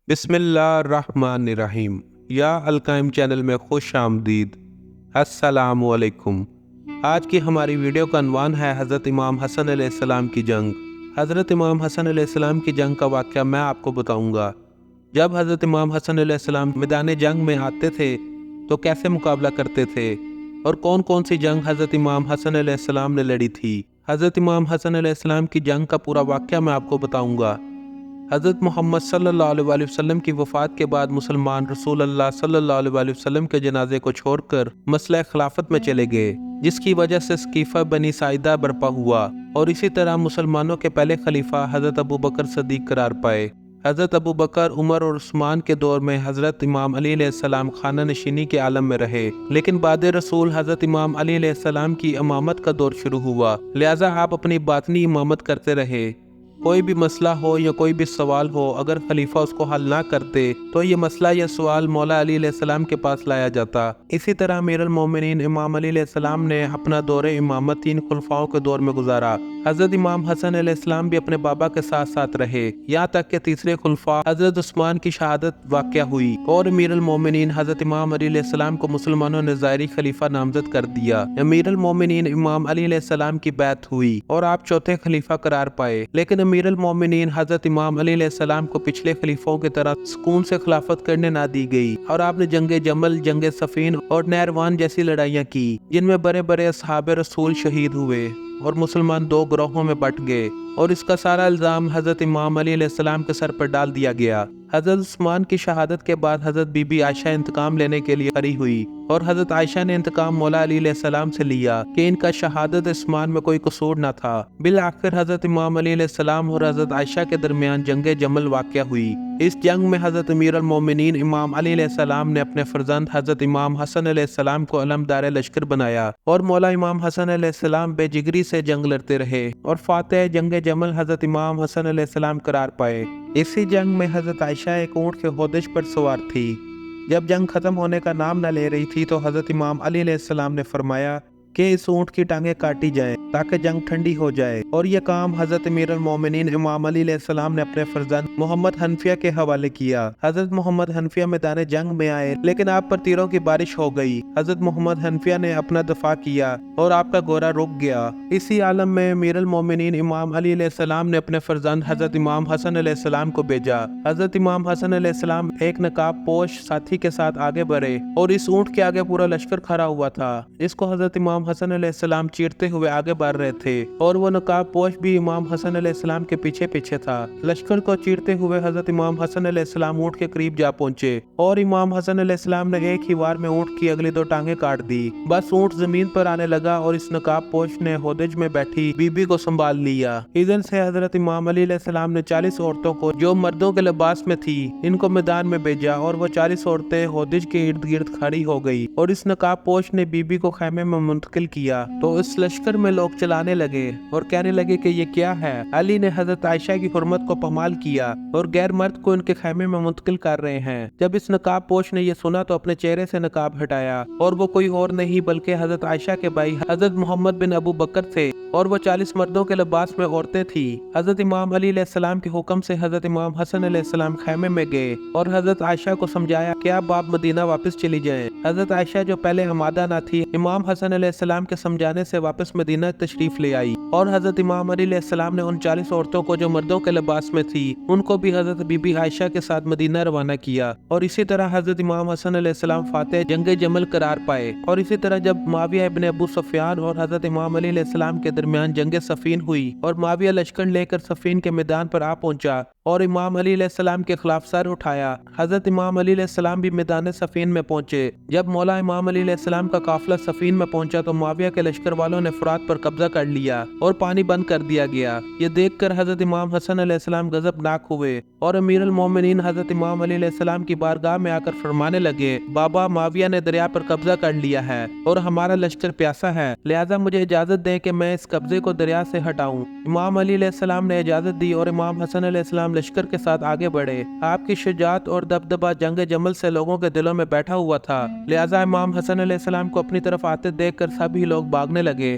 بسم اللہ الرحمن الرحیم۔ یا القائم چینل میں خوش آمدید۔ السلام علیکم۔ آج کی ہماری ویڈیو کا عنوان ہے حضرت امام حسن علیہ السلام کی جنگ۔ حضرت امام حسن علیہ السلام کی جنگ کا واقعہ میں آپ کو بتاؤں گا۔ جب حضرت امام حسن علیہ السلام میدان جنگ میں آتے تھے تو کیسے مقابلہ کرتے تھے اور کون کون سی جنگ حضرت امام حسن علیہ السلام نے لڑی تھی۔ حضرت امام حسن علیہ السلام کی جنگ کا پورا واقعہ میں آپ کو بتاؤں گا۔ حضرت محمد صلی اللہ علیہ وسلم کی وفات کے بعد مسلمان رسول اللہ صلی اللہ علیہ وسلم کے جنازے کو چھوڑ کر مسئلہ خلافت میں چلے گئے، جس کی وجہ سے سقیفہ بنی ساعدہ برپا ہوا اور اسی طرح مسلمانوں کے پہلے خلیفہ حضرت ابو بکر صدیق قرار پائے۔ حضرت ابو بکر، عمر اور عثمان کے دور میں حضرت امام علی علیہ السلام خانہ نشینی کے عالم میں رہے، لیکن بعد رسول حضرت امام علی علیہ السلام کی امامت کا دور شروع ہوا، لہٰذا آپ اپنی باطنی امامت کرتے رہے۔ کوئی بھی مسئلہ ہو یا کوئی بھی سوال ہو، اگر خلیفہ اس کو حل نہ کرتے تو یہ مسئلہ یا سوال مولا علی علیہ السلام کے پاس لایا جاتا۔ اسی طرح امیر المومنین امام علی علیہ السلام نے اپنا دور امامت 3 خلفاؤں کے دور میں گزارا۔ حضرت امام حسن علیہ السلام بھی اپنے بابا کے ساتھ ساتھ رہے، یہاں تک کہ تیسرے خلفاء حضرت عثمان کی شہادت واقع ہوئی اور امیر المومنین حضرت امام علی علیہ السلام کو مسلمانوں نے ظاہری خلیفہ نامزد کر دیا۔ امیر المومنین امام علی علیہ السلام کی بیعت ہوئی اور آپ چوتھے خلیفہ قرار پائے، لیکن امیر المومنین حضرت امام علی علیہ السلام کو پچھلے خلیفوں کی طرح سکون سے خلافت کرنے نہ دی گئی اور آپ نے جنگ جمل، جنگ صفین اور نیروان جیسی لڑائیاں کی، جن میں بڑے بڑے اصحاب رسول شہید ہوئے اور مسلمان 2 گروہوں میں بٹ گئے، اور اس کا سارا الزام حضرت امام علی علیہ السلام کے سر پر ڈال دیا گیا۔ حضرت عثمان کی شہادت کے بعد حضرت بی بی عائشہ انتقام لینے کے لیے کھڑی ہوئی اور حضرت عائشہ نے انتقام مولا علی علیہ السلام سے لیا کہ ان کا شہادت عثمان میں کوئی قصور نہ تھا۔ بالآخر حضرت امام علی علیہ السلام اور حضرت عائشہ کے درمیان جنگ جمل واقع ہوئی۔ اس جنگ میں حضرت امیر المومنین امام علی علیہ السلام نے اپنے فرزند حضرت امام حسن علیہ السلام کو علمدار لشکر بنایا اور مولا امام حسن علیہ السلام بے جگری سے جنگ لڑتے رہے اور فاتح جنگ جمل حضرت امام حسن علیہ السلام قرار پائے۔ اسی جنگ میں حضرت عائشہ ایک اونٹ کے ہودج پر سوار تھی۔ جب جنگ ختم ہونے کا نام نہ لے رہی تھی تو حضرت امام علی علیہ السلام نے فرمایا کہ اس اونٹ کی ٹانگیں کاٹی جائیں تاکہ جنگ ٹھنڈی ہو جائے، اور یہ کام حضرت امیر المومنین امام علی علیہ السلام نے اپنے فرزند محمد حنفیہ کے حوالے کیا۔ حضرت محمد حنفیہ میدان جنگ میں آئے، لیکن آپ پر تیروں کی بارش ہو گئی۔ حضرت محمد حنفیہ نے اپنا دفاع کیا اور آپ کا گھوڑا رک گیا۔ اسی عالم میں امیر المومنین امام علی علیہ السلام نے اپنے فرزند حضرت امام حسن علیہ السلام کو بھیجا۔ حضرت امام حسن علیہ السلام ایک نقاب پوش ساتھی کے ساتھ آگے بڑھے اور اس اونٹ کے آگے پورا لشکر کھڑا ہوا تھا، جس کو حضرت امام حسن علیہ السلام چیرتے ہوئے آگے بڑھ رہے تھے، اور وہ نقاب پوش بھی امام حسن علیہ السلام کے پیچھے پیچھے تھا۔ لشکر کو چیرتے ہوئے حضرت امام حسن علیہ السلام اونٹ کے قریب جا پہنچے اور امام حسن علیہ السلام نے ایک ہی وار میں اونٹ کی اگلی 2 ٹانگیں کاٹ دی۔ بس اونٹ زمین پر آنے لگا اور اس نقاب پوش نے ہودج میں بیٹھی بی بی کو سنبھال لیا۔ ادھر سے حضرت امام علی علیہ السلام نے 40 عورتوں کو جو مردوں کے لباس میں تھی ان کو میدان میں بھیجا، اور وہ 40 عورتیں ہودج کے ارد گرد کھڑی ہو گئی، اور اس نقاب پوش نے بی بی کو خیمے میں منتقل کیا تو اس لشکر میں لوگ چلانے لگے اور کہنے لگے کہ یہ کیا ہے۔ علی نے حضرت عائشہ کی حرمت کو پامال کیا اور غیر مرد کو ان کے خیمے میں منتقل کر رہے ہیں۔ جب اس نقاب پوش نے یہ سنا تو اپنے چہرے سے نقاب ہٹایا، اور وہ کوئی اور نہیں بلکہ حضرت عائشہ کے بھائی حضرت محمد بن ابو بکر تھے، اور وہ 40 مردوں کے لباس میں عورتیں تھیں۔ حضرت امام علی علیہ السلام کے حکم سے حضرت امام حسن علیہ السلام خیمے میں گئے اور حضرت عائشہ کو سمجھایا کہ اب آپ مدینہ واپس چلی جائیں۔ حضرت عائشہ جو پہلے آمادہ نہ تھی، امام حسن علیہ السلام کے سمجھانے سے واپس مدینہ تشریف لے آئی، اور حضرت امام علی علیہ السلام نے ان 40 عورتوں کو جو مردوں کے لباس میں تھی ان کو بھی حضرت بی بی عائشہ کے ساتھ مدینہ روانہ کیا، اور اسی طرح حضرت امام حسن علیہ السلام فاتح جنگ جمل قرار پائے۔ اور اسی طرح جب معاویہ ابن ابو سفیان اور حضرت امام علی علیہ السلام کے درمیان جنگ صفین ہوئی اور معاویہ لشکر لے کر صفین کے میدان پر آ پہنچا اور امام علی علیہ السلام کے خلاف سر اٹھایا، حضرت امام علی علیہ السلام بھی میدان صفین میں پہنچے۔ جب مولا امام علی علیہ السلام کا قافلہ صفین میں پہنچا تو معاویہ کے لشکر والوں نے فرات پر قبضہ کر لیا اور پانی بند کر دیا گیا۔ یہ دیکھ کر حضرت امام حسن علیہ السلام غضبناک ہوئے اور امیر المومنین حضرت امام علی علیہ السلام کی بارگاہ میں آ کر فرمانے لگے، بابا، معاویہ نے دریا پر قبضہ کر لیا ہے اور ہمارا لشکر پیاسا ہے، لہٰذا مجھے اجازت دیں کہ میں اس قبضے کو دریا سے ہٹاؤں۔ امام علی علیہ السلام نے اجازت دی اور امام حسن علیہ السلام لشکر کے ساتھ آگے بڑھے۔ آپ کی شجاعت اور دبدبہ جنگ جمل سے لوگوں کے دلوں میں بیٹھا ہوا تھا، لہٰذا امام حسن علیہ السلام کو اپنی طرف آتے دیکھ کر سبھی لوگ بھاگنے لگے۔